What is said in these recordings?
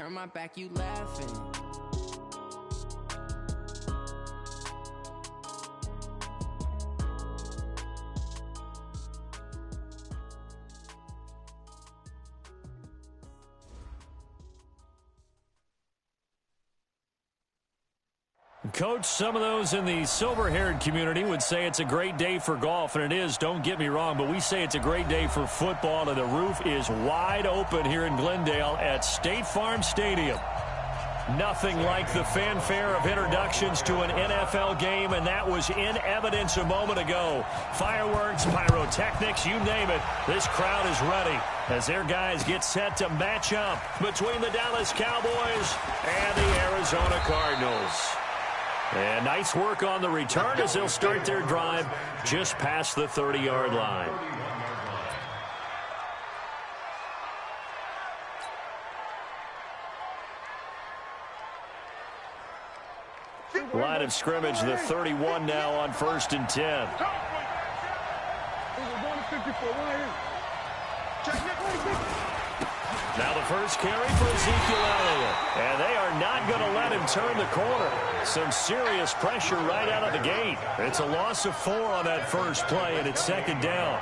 turn my back, you laughing. Coach, some of those in the silver-haired community would say it's a great day for golf, and it is, don't get me wrong, but we say it's a great day for football, and the roof is wide open here in Glendale at State Farm Stadium. Nothing like the fanfare of introductions to an NFL game, and that was in evidence a moment ago. Fireworks, pyrotechnics, you name it, this crowd is ready as their guys get set to match up between the Dallas Cowboys and the Arizona Cardinals. And nice work on the return as they'll start their drive just past the 30-yard line. Line of scrimmage, the 31 now on 1st and 10. Now the first carry for Ezekiel Elliott. And they are not going to let him turn the corner. Some serious pressure right out of the gate. It's a loss of 4 on that first play, and it's 2nd down.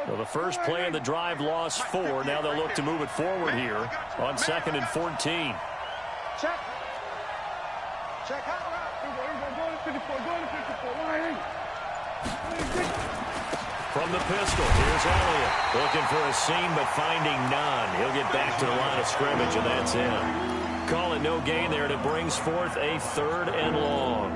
So the first play of the drive lost 4. Now they'll look to move it forward here on 2nd and 14. Check. Check. Go to 54. From the pistol, here's Elliott. Looking for a seam, but finding none. He'll get back to the line of scrimmage, and that's in. Call it no gain there, and it brings forth a 3rd and long.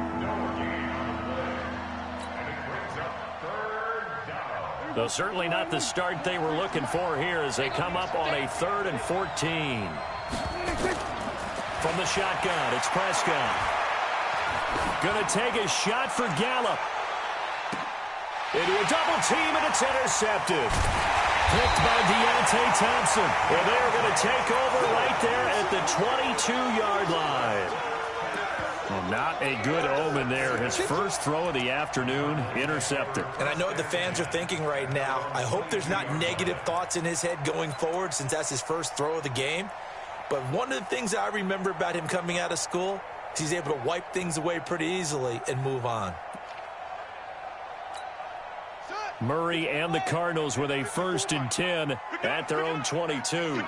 Though certainly not the start they were looking for here as they come up on a 3rd and 14. From the shotgun, it's Prescott. Going to take a shot for Gallup. Into a double team, and it's intercepted. Picked by Deontay Thompson. And they're going to take over right there at the 22-yard line. Well, not a good omen there. His first throw of the afternoon, intercepted. And I know what the fans are thinking right now. I hope there's not negative thoughts in his head going forward since that's his first throw of the game. But one of the things I remember about him coming out of school is he's able to wipe things away pretty easily and move on. Murray and the Cardinals with a 1st and 10 at their own 22.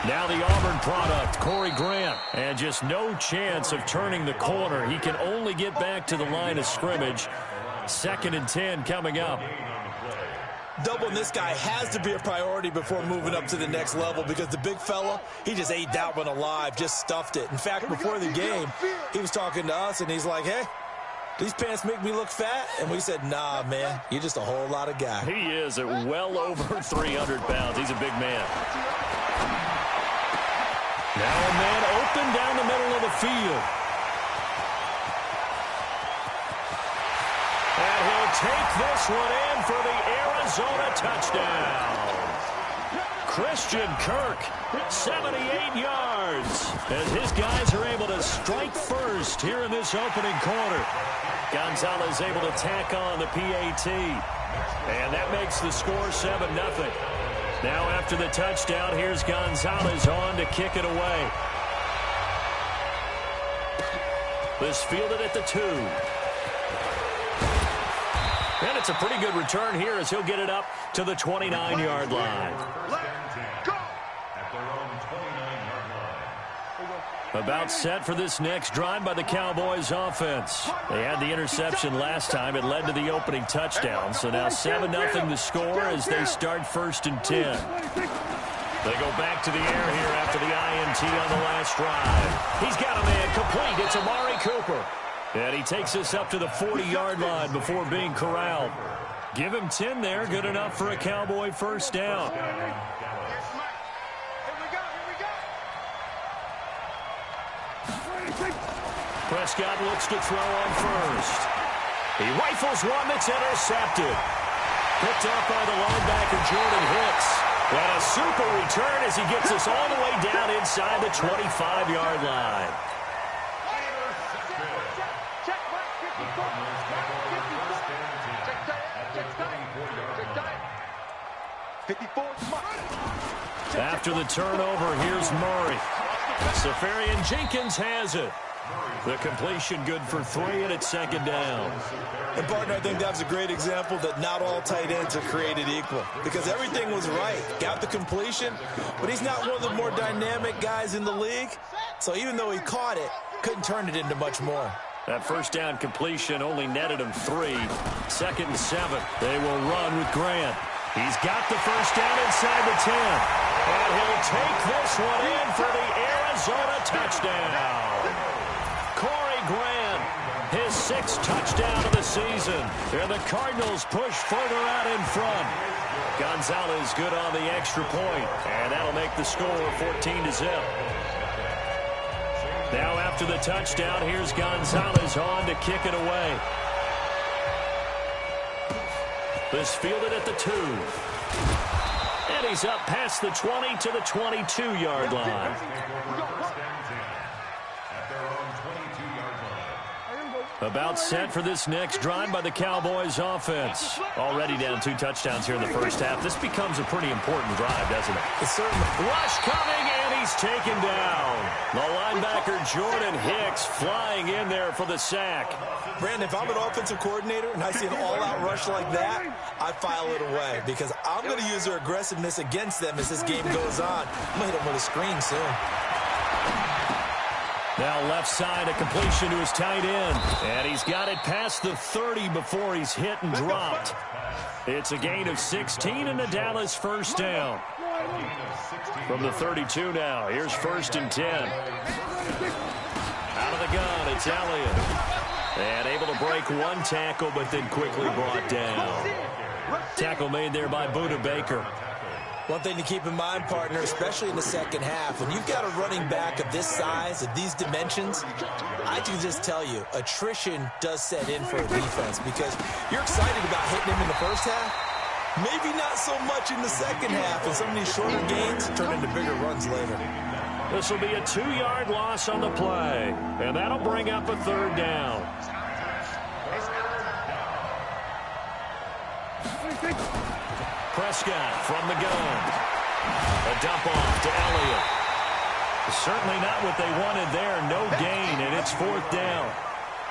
Now the Auburn product, Corey Grant. And just no chance of turning the corner. He can only get back to the line of scrimmage. 2nd and 10 coming up. Doubling this guy has to be a priority before moving up to the next level because the big fella, he just ate that one alive, just stuffed it. In fact, before the game, he was talking to us, and he's like, hey, these pants make me look fat? And we said, nah, man, you're just a whole lot of guy. He is at well over 300 pounds. He's a big man. Now a man open down the middle of the field. And he'll take this one in for the Arizona touchdown. Christian Kirk, 78 yards, as his guys are able to strike first here in this opening quarter. Gonzalez able to tack on the PAT, and that makes the score 7-0. Now after the touchdown, here's Gonzalez on to kick it away. This fielded at the 2. And it's a pretty good return here as he'll get it up to the 29-yard line. About set for this next drive by the Cowboys offense. They had the interception last time. It led to the opening touchdown. So now 7-0 the score as they start 1st and 10. They go back to the air here after the INT on the last drive. He's got a man complete. It's Amari Cooper. And he takes us up to the 40-yard line before being corralled. Give him 10 there. Good enough for a Cowboy first down. Prescott looks to throw on first. He rifles one that's intercepted. Picked up by the linebacker, Jordan Hicks. And a super return as he gets us all the way down inside the 25-yard line. After the turnover, here's Murray. Safarian Jenkins has it. The completion good for 3, and it's second down. And, partner, I think that was a great example that not all tight ends are created equal, because everything was right. Got the completion, but he's not one of the more dynamic guys in the league. So even though he caught it, couldn't turn it into much more. That first down completion only netted him 3. Second and 7. They will run with Grant. He's got the first down inside the 10. And he'll take this one in for the Arizona touchdown. Corey Grant, his 6th touchdown of the season. And the Cardinals push further out in front. Gonzalez good on the extra point, and that'll make the score 14-0. Now after the touchdown, here's Gonzalez on to kick it away. This fielded at the 2. And he's up past the 20 to the 22-yard line. About set for this next drive by the Cowboys offense. Already down 2 touchdowns here in the first half. This becomes a pretty important drive, doesn't it? It's certainly. Rush coming, and he's taken down. The linebacker Jordan Hicks flying in there for the sack. Brandon, if I'm an offensive coordinator and I see an all-out rush like that, I file it away because I'm going to use their aggressiveness against them as this game goes on. I'm going to hit them with a screen soon. Now left side, a completion to his tight end. And he's got it past the 30 before he's hit and dropped. It's a gain of 16 and a Dallas first down. From the 32 now, here's 1st and 10. Out of the gun, it's Elliott. And able to break 1 tackle, but then quickly brought down. Tackle made there by Budda Baker. One thing to keep in mind, partner, especially in the second half, when you've got a running back of this size, of these dimensions, I can just tell you, attrition does set in for a defense because you're excited about hitting him in the first half. Maybe not so much in the second half, and some of these shorter gains turn into bigger runs later. This will be a 2-yard loss on the play, and that'll bring up a 3rd down. Prescott from the gun. A dump off to Elliott. Certainly not what they wanted there. No gain, and it's 4th down.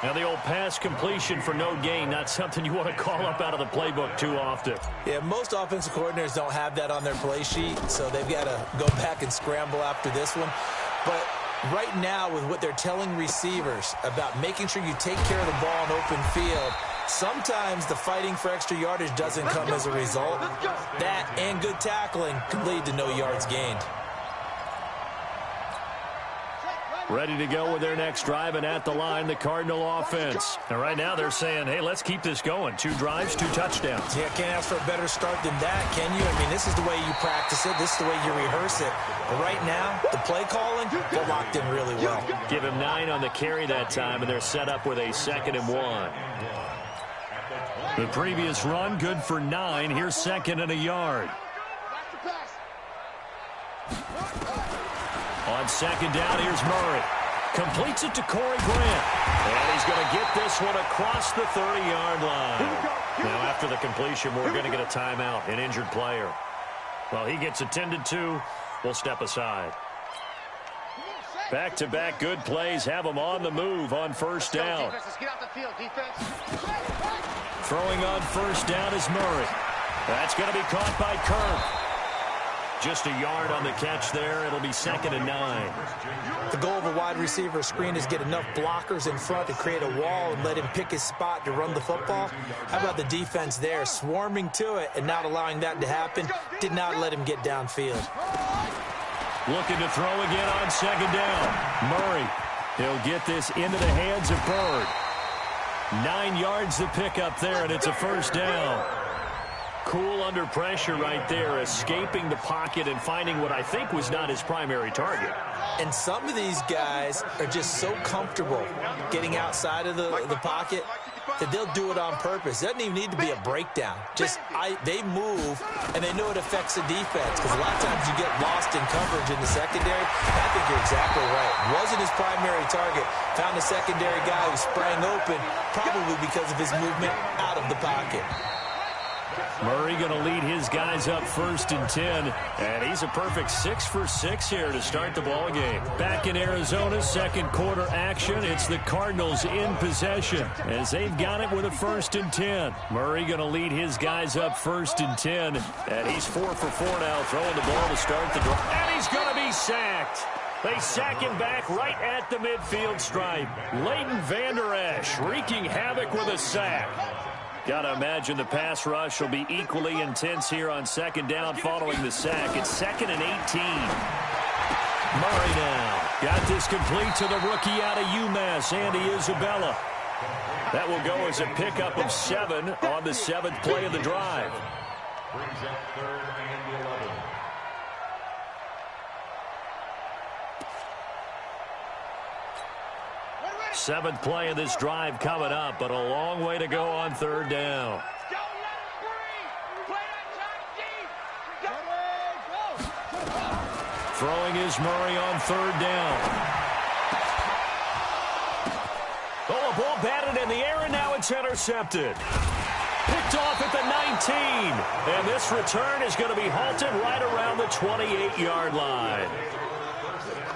Now the old pass completion for no gain, not something you want to call up out of the playbook too often. Yeah, most offensive coordinators don't have that on their play sheet, so they've got to go back and scramble after this one. But right now, with what they're telling receivers about making sure you take care of the ball in open field, sometimes the fighting for extra yardage doesn't come as a result. That and good tackling can lead to no yards gained. Ready to go with their next drive, and at the line, the Cardinal offense. And right now they're saying, hey, let's keep this going. 2 drives, 2 touchdowns. Yeah, can't ask for a better start than that, can you? I mean, this is the way you practice it. This is the way you rehearse it. But right now, the play calling, they're locked in really well. Give him 9 on the carry that time, and they're set up with a 2nd and 1. The previous run, good for 9. Here's 2nd and a yard. On 2nd down, here's Murray. Completes it to Corey Grant. And he's going to get this one across the 30-yard line. Now, after the completion, we're going to get a timeout, an injured player. Well, he gets attended to. We'll step aside. Back-to-back good plays have him on the move on 1st down. Throwing on 1st down is Murray. That's going to be caught by Kirk. Just a yard on the catch there. It'll be 2nd and 9. The goal of a wide receiver screen is get enough blockers in front to create a wall and let him pick his spot to run the football. How about the defense there, swarming to it and not allowing that to happen? Did not let him get downfield. Looking to throw again on 2nd down. Murray, he'll get this into the hands of Bird. 9 yards to pick up there, and it's a 1st down. Cool under pressure right there, escaping the pocket and finding what I think was not his primary target. And some of these guys are just so comfortable getting outside of the pocket that they'll do it on purpose. It doesn't even need to be a breakdown. They move, and they know it affects the defense because a lot of times you get lost in coverage in the secondary. I think you're exactly right. Wasn't his primary target. Found a secondary guy who sprang open, probably because of his movement out of the pocket. Murray going to lead his guys up 1st and 10, and he's a perfect 6 for 6 here to start the ball game. Back in Arizona, second quarter action. It's the Cardinals in possession as they've got it with a 1st and 10. Murray going to lead his guys up 1st and 10, and he's 4 for 4 now, throwing the ball to start the drive. And he's going to be sacked. They sack him back right at the midfield stripe. Leighton Vander Esch wreaking havoc with a sack. Got to imagine the pass rush will be equally intense here on 2nd down following the sack. It's 2nd and 18. Murray now got this complete to the rookie out of UMass, Andy Isabella. That will go as a pickup of 7 on the 7th play of the drive. Brings up 3rd and 11. Seventh play of this drive coming up, but a long way to go on 3rd down. Throwing is Murray on 3rd down. Oh, a ball batted in the air, and now it's intercepted. Picked off at the 19. And this return is going to be halted right around the 28-yard line.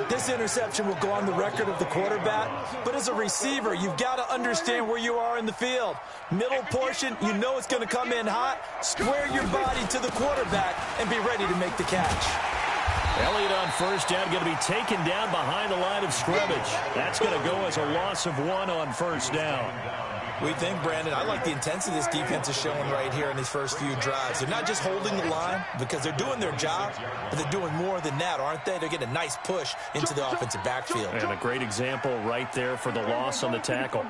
This interception will go on the record of the quarterback, but as a receiver, you've got to understand where you are in the field. Middle portion, you know it's going to come in hot. Square your body to the quarterback and be ready to make the catch. Elliott on 1st down, going to be taken down behind the line of scrimmage. That's going to go as a loss of 1 on 1st down. We think, Brandon, I like the intensity this defense is showing right here in these first few drives. They're not just holding the line because they're doing their job, but they're doing more than that, aren't they? They're getting a nice push into the offensive backfield. And a great example right there for the loss on the tackle.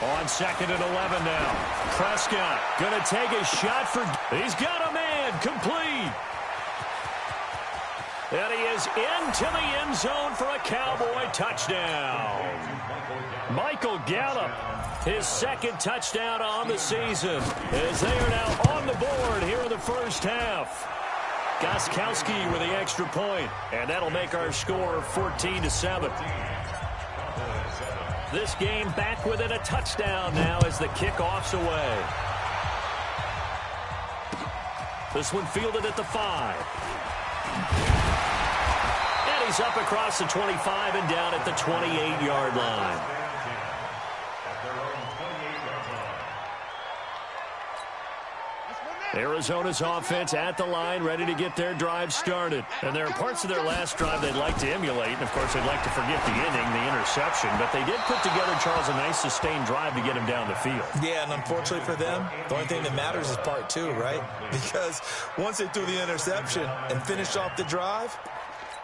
On 2nd and 11 now. Prescott going to take a shot for... He's got a man complete. And he is into the end zone for a Cowboy touchdown. Michael Gallup, his 2nd touchdown on the season, as they are now on the board here in the first half. Gostkowski with the extra point, and that'll make our score 14-7. This game back within a touchdown now as the kickoff's away. This one fielded at the 5. And he's up across the 25 and down at the 28-yard line. Arizona's offense at the line, ready to get their drive started. And there are parts of their last drive they'd like to emulate. And, of course, they'd like to forget the inning, the interception. But they did put together, Charles, a nice sustained drive to get him down the field. Yeah, and unfortunately for them, the only thing that matters is part 2, right? Because once they threw the interception and finished off the drive,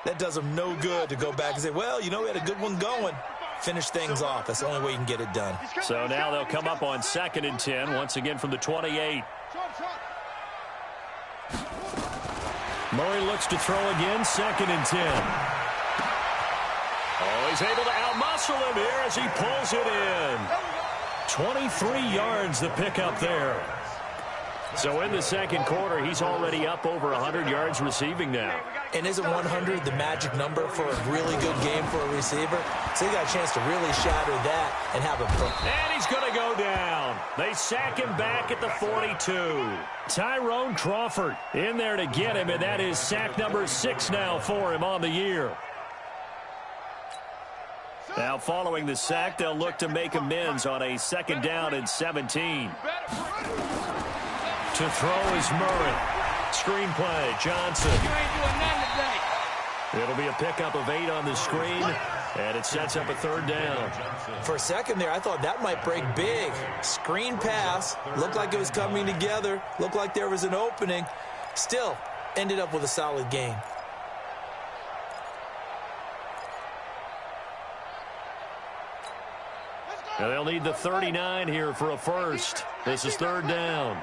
that does them no good to go back and say, well, you know, we had a good one going. Finish things off. That's the only way you can get it done. So now they'll come up on 2nd and 10, once again from the 28. Murray looks to throw again, 2nd and 10. Oh, he's able to outmuscle him here as he pulls it in. 23 yards the pickup there. So in the second quarter, he's already up over 100 yards receiving now. And isn't 100 the magic number for a really good game for a receiver? So he got a chance to really shatter that and have a... And he's going to go down. They sack him back at the 42. Tyrone Crawford in there to get him, and that is sack number 6 now for him on the year. Now following the sack, they'll look to make amends on a 2nd down and 17. To throw is Murray. Screen play, Johnson. You ain't doing nothing today. It'll be a pickup of 8 on the screen, and it sets up a 3rd down. For a second there, I thought that might break big. Screen pass. Looked like it was coming together. Looked like there was an opening. Still, ended up with a solid game. Now they'll need the 39 here for a first. This is 3rd down.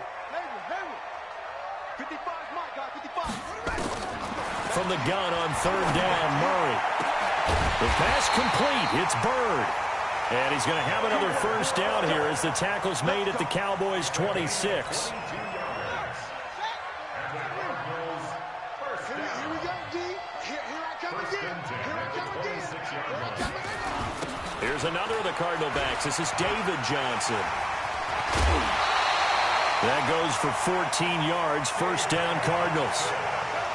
From the gun on 3rd down, Murray. The pass complete. It's Bird. And he's going to have another first down here as the tackle's made at the Cowboys' 26. Here's another of the Cardinal backs. This is David Johnson. That goes for 14 yards. First down, Cardinals.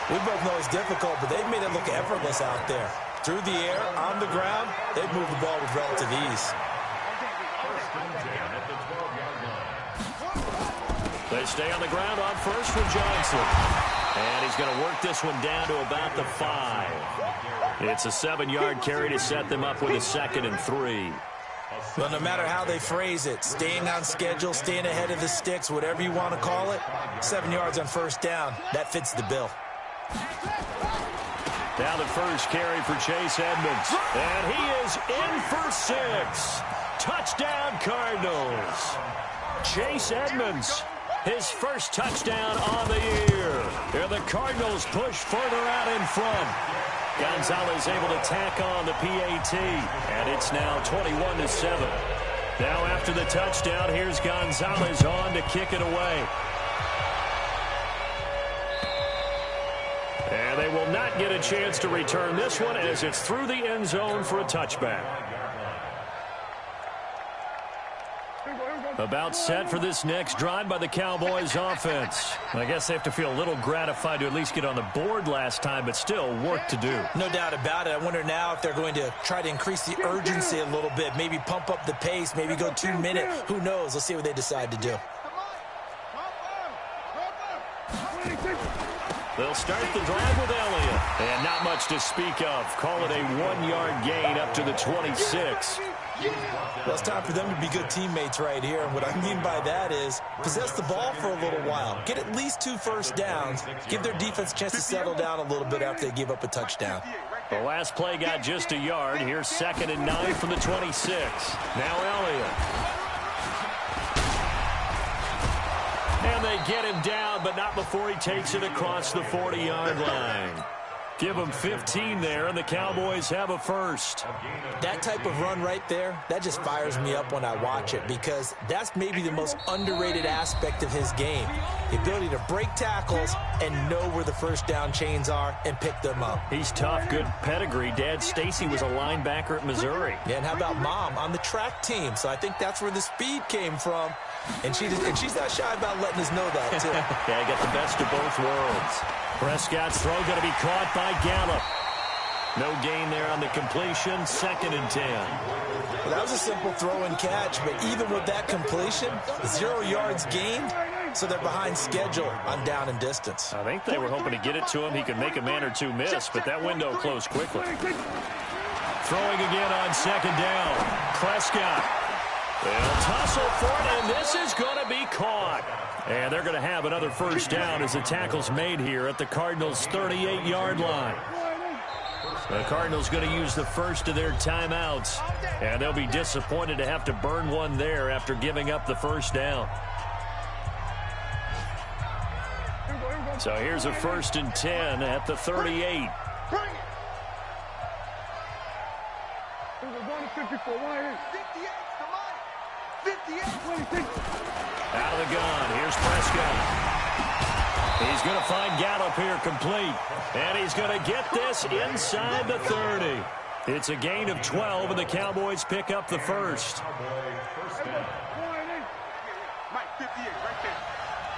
We both know it's difficult, but they've made it look effortless out there. Through the air, on the ground, they've moved the ball with relative ease. They stay on the ground on first with Johnson. And he's going to work this one down to about the 5. It's a 7-yard carry to set them up with a 2nd and 3. Well, no matter how they phrase it, staying on schedule, staying ahead of the sticks, whatever you want to call it, 7 yards on first down, that fits the bill. Now the first carry for Chase Edmonds. And he is in for 6. Touchdown, Cardinals. Chase Edmonds, his first touchdown on the year. And the Cardinals push further out in front. Gonzalez able to tack on the PAT. And it's now 21-7. Now after the touchdown, here's Gonzalez on to kick it away. And they will not get a chance to return this one as it's through the end zone for a touchback. About set for this next drive by the Cowboys offense. I guess they have to feel a little gratified to at least get on the board last time, but still work to do. No doubt about it. I wonder now if they're going to try to increase the urgency a little bit, maybe pump up the pace, maybe go 2 minutes. Who knows? Let's see what they decide to do. They'll start the drive with Elliott. And not much to speak of. Call it a 1-yard gain up to the 26. Well, it's time for them to be good teammates right here. And what I mean by that is possess the ball for a little while. Get at least 2 first downs. Give their defense a chance to settle down a little bit after they give up a touchdown. The last play got just a yard. Here's 2nd and 9 from the 26. Now Elliott. And they get him down, but not before he takes it across the 40-yard line. Give them 15 there, and the Cowboys have a first. That type of run right there, that just fires me up when I watch it because that's maybe the most underrated aspect of his game. The ability to break tackles and know where the first down chains are and pick them up. He's tough, good pedigree. Dad Stacy was a linebacker at Missouri. Yeah, and how about Mom on the track team? So I think that's where the speed came from. And she's not shy about letting us know that, too. Yeah, I got the best of both worlds. Prescott's throw going to be caught by Gallup. No gain there on the completion. 2nd and 10. Well, that was a simple throw and catch, but even with that completion, 0 yards gained, so they're behind schedule on down and distance. I think they were hoping to get it to him. He could make a man or two miss, but that window closed quickly. Throwing again on 2nd down. Prescott. They'll tussle for it, and this is going to be caught. And they're going to have another first down as the tackle's made here at the Cardinals' 38-yard line. The Cardinals going to use the first of their timeouts, and they'll be disappointed to have to burn one there after giving up the first down. So here's a 1st and 10 at the 38. Out of the gun, here's Prescott. He's going to find Gallup here complete. And he's going to get this inside the 30. It's a gain of 12, and the Cowboys pick up the first. Mike, 58, right there.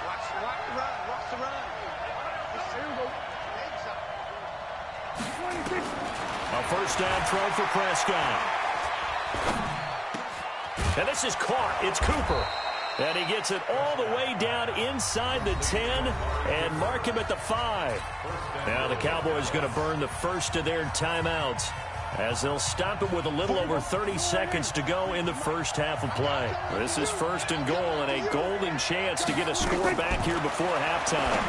Watch the run, watch the run. A first down throw for Prescott. And this is caught. It's Cooper. And he gets it all the way down inside the 10 and mark him at the 5. Now the Cowboys going to burn the first of their timeouts as they'll stop it with a little over 30 seconds to go in the first half of play. This is 1st and goal and a golden chance to get a score back here before halftime.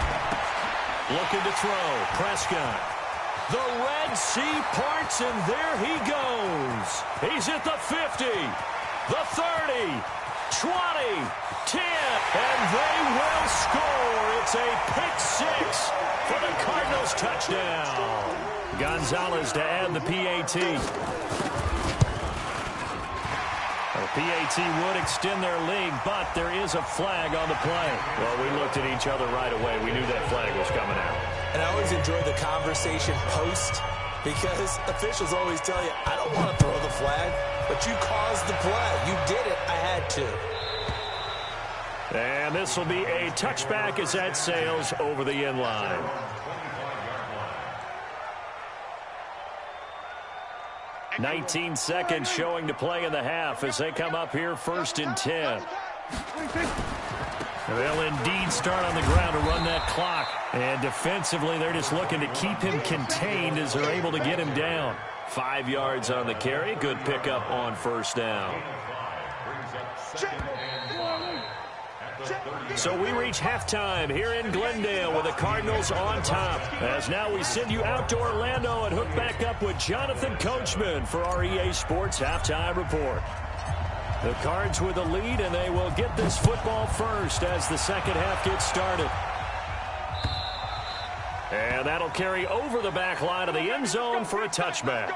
Looking to throw. Prescott. The Red Sea parts, and there he goes. He's at the 50, the 30, 20, 10, and they will score. It's a pick 6 for the Cardinals touchdown. Gonzalez to add the PAT. The PAT would extend their lead, but there is a flag on the play. Well, we looked at each other right away. We knew that flag was coming out. And I always enjoy the conversation post because officials always tell you, I don't want to throw the flag, but you caused the play. You did it. I had to. And this will be a touchback as that sails over the end line. "19 seconds showing to play in the half as they come up here 1st and 10. They'll indeed start on the ground to run that clock. And defensively, they're just looking to keep him contained as they're able to get him down. 5 yards on the carry. Good pickup on 1st down. So we reach halftime here in Glendale with the Cardinals on top. As now we send you out to Orlando and hook back up with Jonathan Coachman for our EA Sports Halftime Report. The Cards with the lead, and they will get this football first as the second half gets started. And that'll carry over the back line of the end zone for a touchback.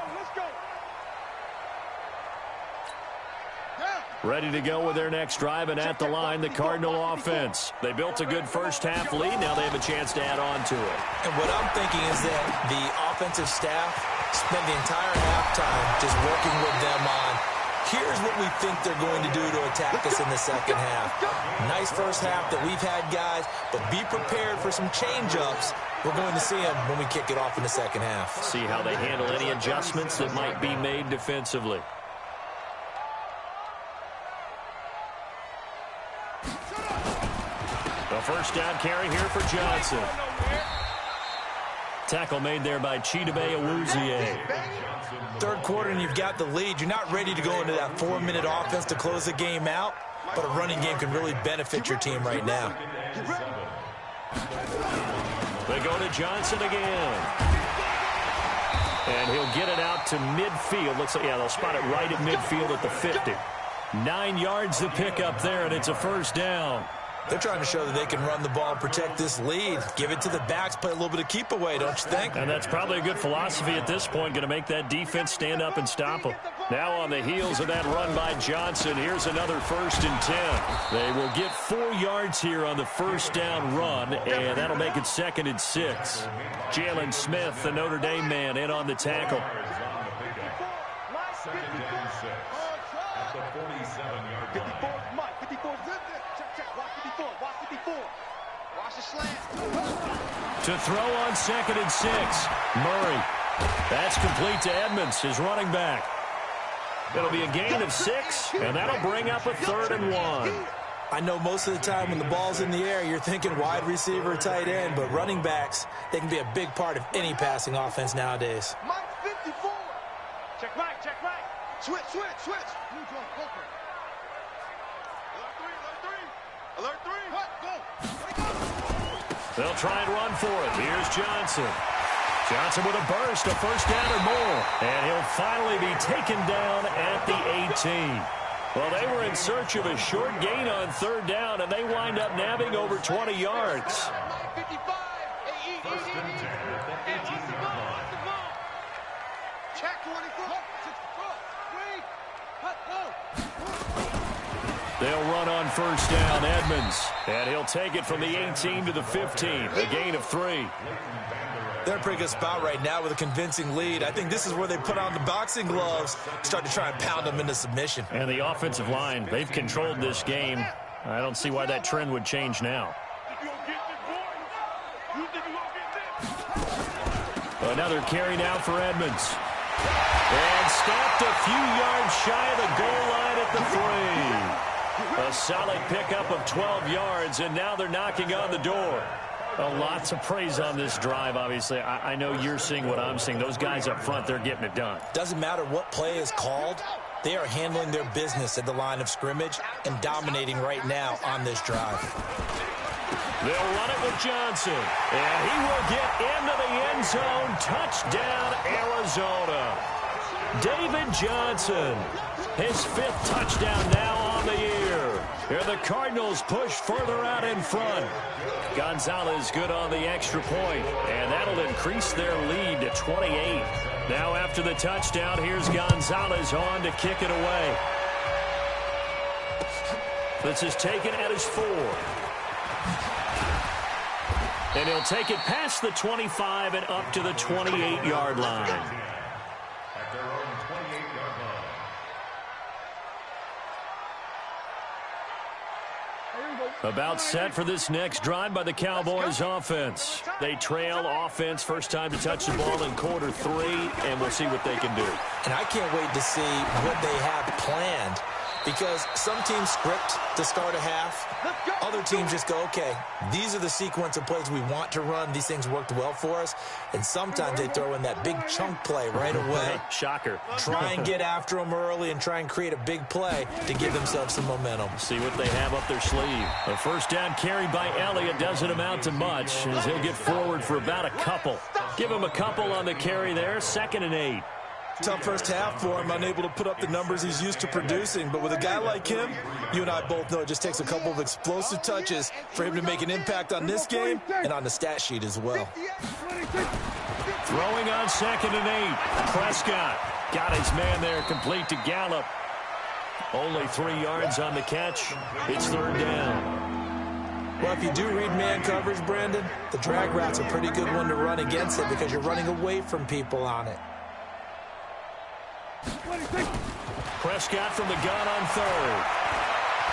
Ready to go with their next drive, and at the line, the Cardinal offense. They built a good first half lead. Now they have a chance to add on to it. And what I'm thinking is that the offensive staff spent the entire halftime just working with them on, here's what we think they're going to do to attack us in the second half. Nice first half that we've had, guys, but be prepared for some change-ups. We're going to see them when we kick it off in the second half. See how they handle any adjustments that might be made defensively. The first down carry here for Johnson. Tackle made there by Chidobe Awuzie. Third quarter and you've got the lead. You're not ready to go into that 4-minute offense to close the game out, but a running game can really benefit your team right now. They go to Johnson again. And he'll get it out to midfield. Looks like, yeah, they'll spot it right at midfield at the 50. 9 yards to pick up there, and it's a first down. They're trying to show that they can run the ball and protect this lead. Give it to the backs, play a little bit of keep away, don't you think? And that's probably a good philosophy at this point, going to make that defense stand up and stop them. Now on the heels of that run by Johnson, here's another 1st and 10. They will get 4 yards here on the first down run, and that'll make it 2nd and 6. Jalen Smith, the Notre Dame man, in on the tackle. 2nd and 6 at the 47-yard line. To throw on 2nd and 6. Murray. That's complete to Edmonds, his running back. It'll be a gain of 6, and that'll bring up a 3rd and 1. I know most of the time when the ball's in the air, you're thinking wide receiver, tight end, but running backs, they can be a big part of any passing offense nowadays. Mike 54. Check right, check right. Switch, switch, switch. Alert 3. What? Go. They'll try and run for it. Here's Johnson. Johnson with a burst, a first down or more. And he'll finally be taken down at the 18. Well, they were in search of a short gain on 3rd down, and they wind up nabbing over 20 yards. 55. 1st and 10 at the 18-yard line. Check 24. They'll run on 1st down, Edmonds. And he'll take it from the 18 to the 15, a gain of 3. They're in a pretty good spot right now with a convincing lead. I think this is where they put on the boxing gloves, start to try and pound them into submission. And the offensive line, they've controlled this game. I don't see why that trend would change now. Another carry now for Edmonds. And stopped a few yards shy of the goal line at the 3. A solid pickup of 12 yards, and now they're knocking on the door. Lots of praise on this drive, obviously. I know you're seeing what I'm seeing. Those guys up front, they're getting it done. Doesn't matter what play is called. They are handling their business at the line of scrimmage and dominating right now on this drive. They'll run it with Johnson, and he will get into the end zone. Touchdown, Arizona. David Johnson, his 5th touchdown now on the year. Here the Cardinals push further out in front. Gonzalez good on the extra point, and that'll increase their lead to 28. Now after the touchdown, here's Gonzalez on to kick it away. This is taken at his 4. And he'll take it past the 25 and up to the 28-yard line. At their own 28-yard line. About set for this next drive by the Cowboys offense. They trail offense, first time to touch the ball in quarter 3, and we'll see what they can do. And I can't wait to see what they have planned, because some teams script to start a half. Other teams just go, okay, these are the sequence of plays we want to run. These things worked well for us. And sometimes they throw in that big chunk play right away. Shocker. Try and get after them early and try and create a big play to give themselves some momentum. See what they have up their sleeve. A first down carry by Elliott doesn't amount to much, as he'll get forward for about a couple. Give him a couple on the carry there, 2nd and 8. Tough first half for him, unable to put up the numbers he's used to producing. But with a guy like him, you and I both know it just takes a couple of explosive touches for him to make an impact on this game and on the stat sheet as well. Throwing on 2nd and 8. Prescott got his man there, complete to Gallup. Only 3 yards on the catch. It's 3rd down. Well, if you do read man coverage, Brandon, the drag route's a pretty good one to run against it because you're running away from people on it. Prescott from the gun on 3rd.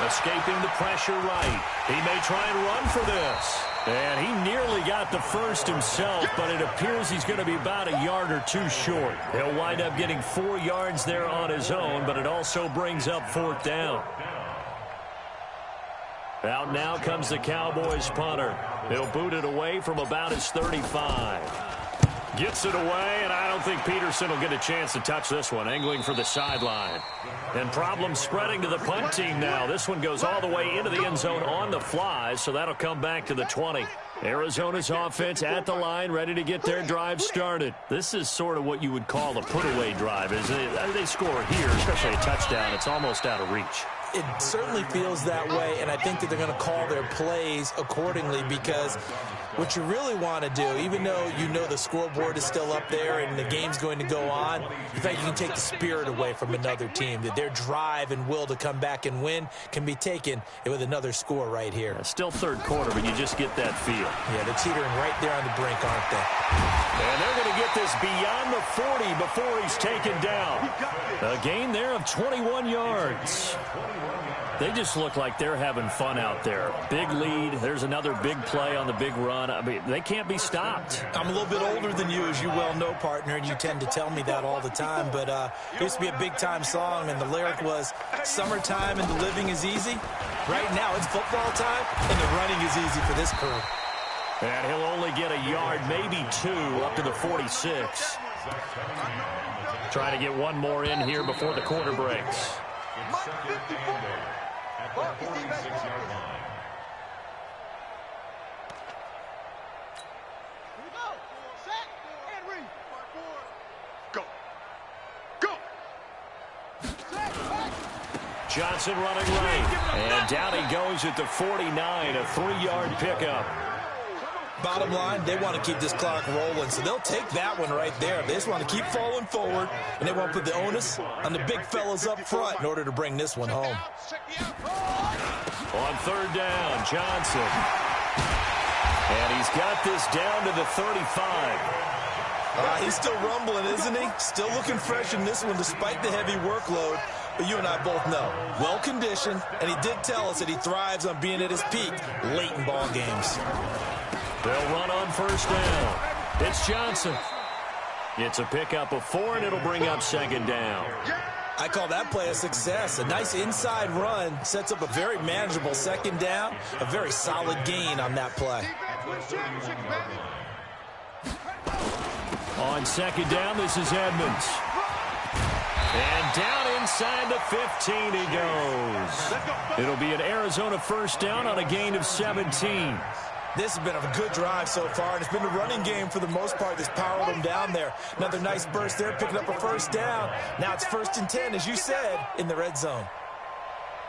Escaping the pressure right. He may try and run for this. And he nearly got the first himself, but it appears he's going to be about a yard or 2 short. He'll wind up getting 4 yards there on his own, but it also brings up 4th down. Out now comes the Cowboys punter. He'll boot it away from about his 35. Gets it away, and I don't think Peterson will get a chance to touch this one, angling for the sideline. And problems spreading to the punt team now. This one goes all the way into the end zone on the fly, so that'll come back to the 20. Arizona's offense at the line, ready to get their drive started. This is sort of what you would call a put-away drive, isn't it? They score here, especially a touchdown. It's almost out of reach. It certainly feels that way, and I think that they're going to call their plays accordingly, because what you really want to do, even though you know the scoreboard is still up there and the game's going to go on, in fact, you can take the spirit away from another team. That their drive and will to come back and win can be taken with another score right here. It's still 3rd quarter, but you just get that feel. Yeah, they're teetering right there on the brink, aren't they? And they're going to get this beyond the 40 before he's taken down. A gain there of 21 yards. They just look like they're having fun out there. Big lead. There's another big play on the big run. I mean, they can't be stopped. I'm a little bit older than you, as you well know, partner, and you tend to tell me that all the time. But it used to be a big-time song, and the lyric was, "Summertime and the living is easy." Right now, it's football time, and the running is easy for this crew. And he'll only get a yard, maybe 2, up to the 46. Trying to get one more in here before the quarter breaks. At the 46-yard line. Johnson running right. And down he goes at the 49, a 3-yard pickup. Bottom line, they want to keep this clock rolling, so they'll take that one right there. They just want to keep falling forward, and they want to put the onus on the big fellas up front in order to bring this one home. On 3rd down, Johnson. And he's got this down to the 35. He's still rumbling, isn't he? Still looking fresh in this one despite the heavy workload. But you and I both know, well-conditioned, and he did tell us that he thrives on being at his peak late in ball games. They'll run on 1st down. It's Johnson. It's a pickup of 4, and it'll bring up 2nd down. I call that play a success. A nice inside run sets up a very manageable 2nd down, a very solid gain on that play. On 2nd down, this is Edmonds. And down inside the 15 he goes. It'll be an Arizona 1st down on a gain of 17. This has been a good drive so far, and it's been the running game for the most part that's powered them down there. Another nice burst there, picking up a 1st down. Now it's 1st and 10, as you said, in the red zone.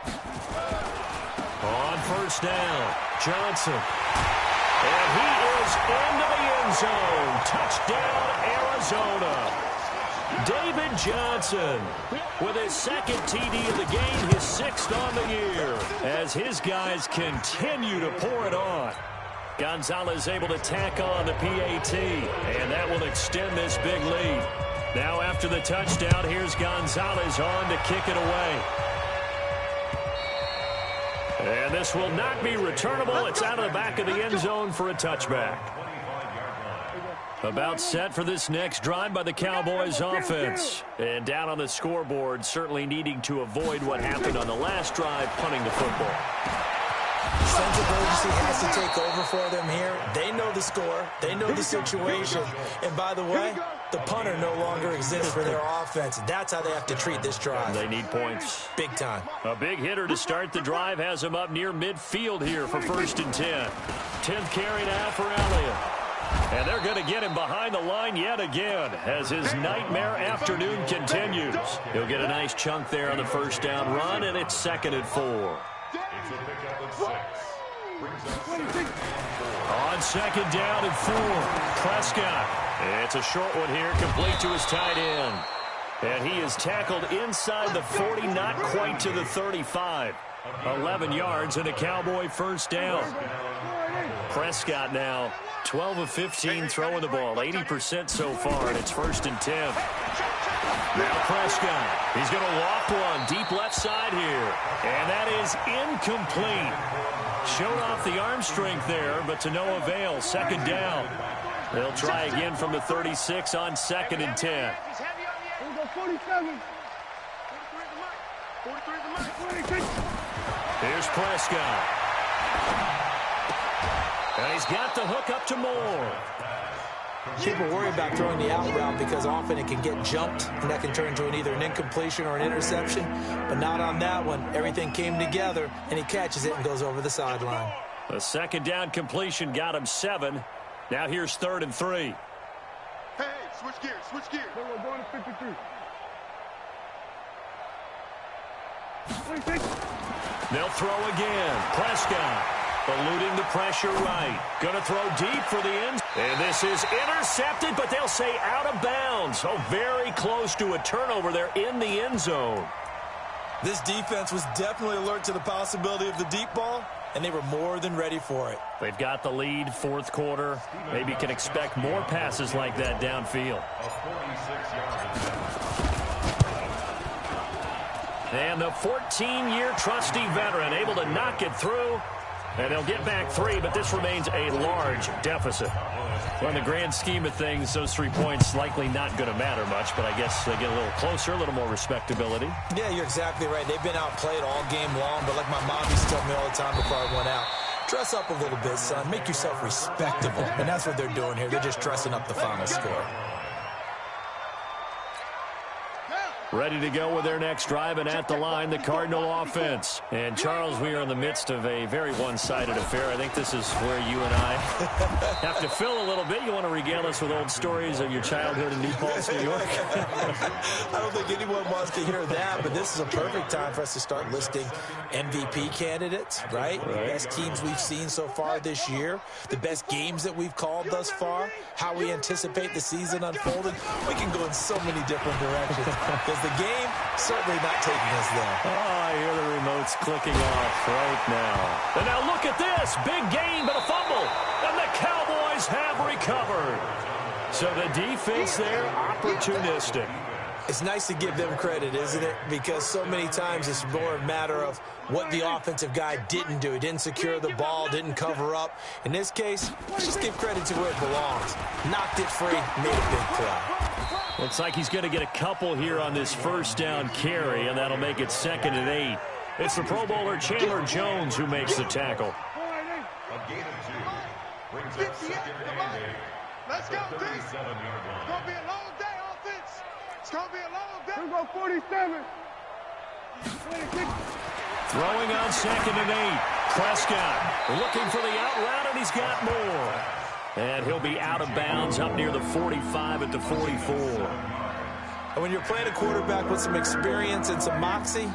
On 1st down, Johnson. And he is into the end zone. Touchdown, Arizona. David Johnson with his 2nd TD of the game, his 6th on the year, as his guys continue to pour it on. Gonzalez able to tack on the PAT, and that will extend this big lead. Now after the touchdown, here's Gonzalez on to kick it away. And this will not be returnable. It's out of the back of the end zone for a touchback. About set for this next drive by the Cowboys offense. And down on the scoreboard, certainly needing to avoid what happened on the last drive, punting the football. Sense of urgency has to take over for them here. They know the score. They know the situation. And by the way, the punter no longer exists for their offense. That's how they have to treat this drive. They need points. Big time. A big hitter to start the drive has him up near midfield here for 1st and 10. 10th carry now for Elliott. And they're going to get him behind the line yet again as his nightmare afternoon continues. He'll get a nice chunk there on the first down run, and it's 2nd and 4. It's a pickup at 6. On 2nd down and 4, Prescott. It's a short one here, complete to his tight end. And he is tackled inside the 40, not quite to the 35. 11 yards and a Cowboy first down. Prescott now 12 of 15 throwing the ball, 80% so far, and it's 1st and 10. Now Prescott, he's going to loft one deep left side here, and that is incomplete. Showed off the arm strength there, but to no avail. 2nd down. They'll try again from the 36 on 2nd and 10. Here's Prescott. And he's got the hook up to Moore. People worry about throwing the out route because often it can get jumped, and that can turn into either an incompletion or an interception. But not on that one. Everything came together, and he catches it and goes over the sideline. The 2nd down completion got him 7. Now here's 3rd and 3. Hey, switch gears, switch gears. We're going to 53. They'll throw again. Prescott eluding the pressure right. Going to throw deep for the end. And this is intercepted, but they'll say out of bounds. Oh, very close to a turnover there in the end zone. This defense was definitely alert to the possibility of the deep ball, and they were more than ready for it. They've got the lead, 4th quarter. Maybe can expect more passes like that downfield. And the 14-year trusty veteran able to knock it through. And they'll get back 3, but this remains a large deficit. Well, in the grand scheme of things, those 3 points likely not going to matter much, but I guess they get a little closer, a little more respectability. Yeah, you're exactly right. They've been outplayed all game long, but like my mom used to tell me all the time before I went out, dress up a little bit, son. Make yourself respectable. And that's what they're doing here. They're just dressing up the final score. Ready to go with their next drive, and at the line, the Cardinal offense. And, Charles, we are in the midst of a very one-sided affair. I think this is where you and I have to fill a little bit. You want to regale us with old stories of your childhood in New Paltz, New York? I don't think anyone wants to hear that, but this is a perfect time for us to start listing MVP candidates, right? The best teams we've seen so far this year, the best games that we've called thus far, how we anticipate the season unfolding. We can go in so many different directions. The game certainly not taking us there. Oh, I hear the remotes clicking off right now. And now look at this. Big gain, but a fumble. And the Cowboys have recovered. So the defense there, opportunistic. It's nice to give them credit, isn't it? Because so many times it's more a matter of what the offensive guy didn't do. He didn't secure the ball, didn't cover up. In this case, let's just give credit to where it belongs. Knocked it free, made a big play. Looks like he's going to get a couple here on this 1st down carry, and that'll make it 2nd and 8. It's the Pro Bowler Chandler Jones who makes the tackle. A gain of 2. Brings up 2nd and 8. Let's go, D. 37-yard line. It's going to be a long day, offense. It's going to be a long day. We're going 47. 26. Throwing on 2nd and 8. Prescott looking for the out route, and he's got more. And he'll be out of bounds up near the 45 at the 44. And when you're playing a quarterback with some experience and some moxie,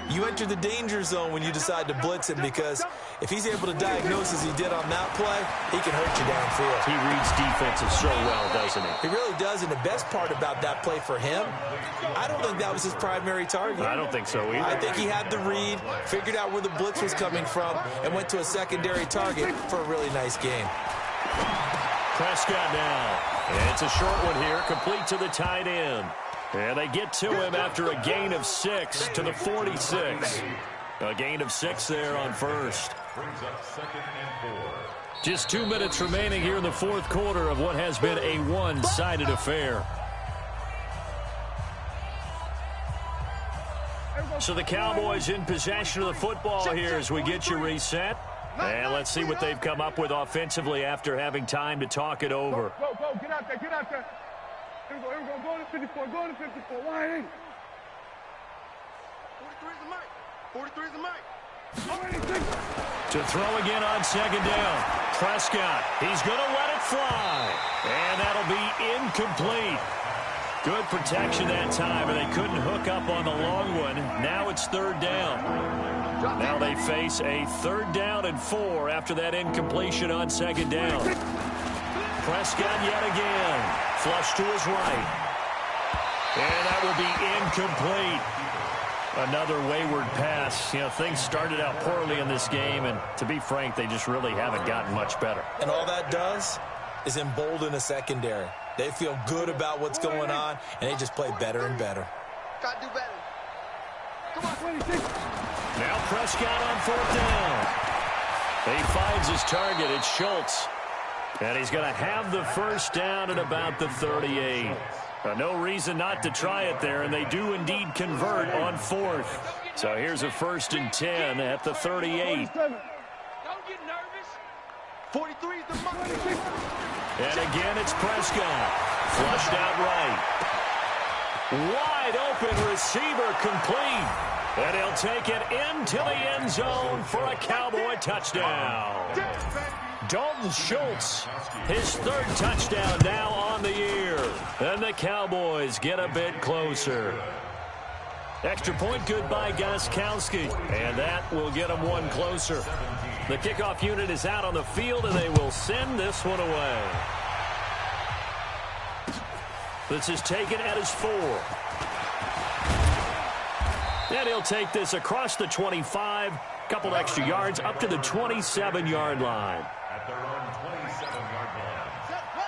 you enter the danger zone when you decide to blitz him, because if he's able to diagnose as he did on that play, he can hurt you downfield. He reads defenses so well, doesn't he? He really does, and the best part about that play for him, I don't think that was his primary target. I don't think so either. I think he had the read, figured out where the blitz was coming from, and went to a secondary target for a really nice game. Prescott now. And it's a short one here, complete to the tight end. And they get to him after a gain of 6 to the 46. A gain of 6 there on first. Brings up 2nd and 4. Just 2 minutes remaining here in the fourth quarter of what has been a one-sided affair. So the Cowboys in possession of the football here as we get you reset. And let's see what they've come up with offensively after having time to talk it over. Go, get out there, get out there. Here we go, go to 54, go to 54. Why ain't 43 is the mic. 43 is the mic. To throw again on second down. Prescott, he's going to let it fly. And that'll be incomplete. Good protection that time, and they couldn't hook up on the long one. Now it's 3rd down. Now they face a 3rd down and 4 after that incompletion on second down. Prescott yet again. Flush to his right. And that will be incomplete. Another wayward pass. You know, things started out poorly in this game, and to be frank, they just really haven't gotten much better. And all that does is embolden the secondary. They feel good about what's going on, and they just play better and better. Got to do better. Come on, 26. Now Prescott on 4th down. He finds his target. It's Schultz. And he's going to have the first down at about the 38. No reason not to try it there, and they do indeed convert on 4th. So here's a 1st and 10 at the 38. Don't get nervous. 43 is the money. And again, it's Prescott. Flushed out right. Wide open receiver complete. And he'll take it into the end zone for a Cowboy touchdown. Dalton Schultz, his 3rd touchdown now on the year. And the Cowboys get a bit closer. Extra point good by Gostkowski. And that will get them one closer. The kickoff unit is out on the field, and they will send this one away. This is taken at his 4. And he'll take this across the 25. Couple extra yards up to the 27-yard line. At their own 27-yard line.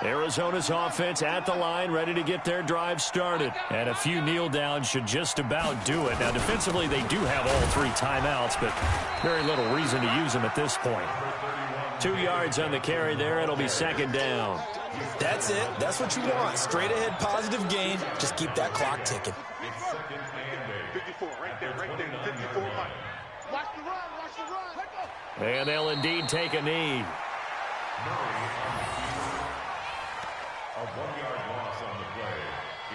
Arizona's offense at the line, ready to get their drive started. And a few kneel downs should just about do it. Now, defensively, they do have all 3 timeouts, but very little reason to use them at this point. 2 yards on the carry there. It'll be 2nd down. That's it. That's what you want. Straight ahead positive gain. Just keep that clock ticking. It's 2nd and 8. 54, right there, 54, Mike. Watch the run, watch the run. And they'll indeed take a knee. A 1-yard loss on the play.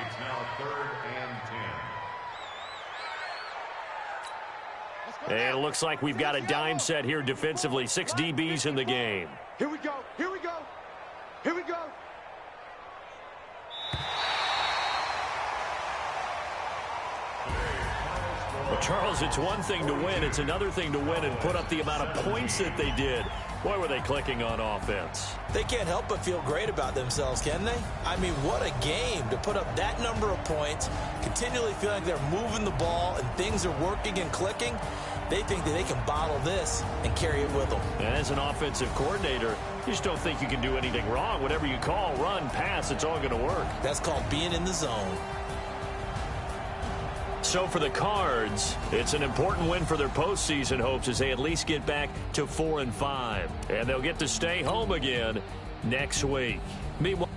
It's now 3rd and 10. And it looks like we've got a dime set here defensively. 6 DBs in the game. Here we go, here we go, here we go. Well, Charles, it's one thing to win. It's another thing to win and put up the amount of points that they did. Boy, were they clicking on offense. They can't help but feel great about themselves, can they? I mean, what a game to put up that number of points, continually feeling like they're moving the ball and things are working and clicking. They think that they can bottle this and carry it with them. And as an offensive coordinator, you just don't think you can do anything wrong. Whatever you call, run, pass, it's all going to work. That's called being in the zone. So for the Cards, it's an important win for their postseason hopes as they at least get back to 4-5. And they'll get to stay home again next week. Meanwhile,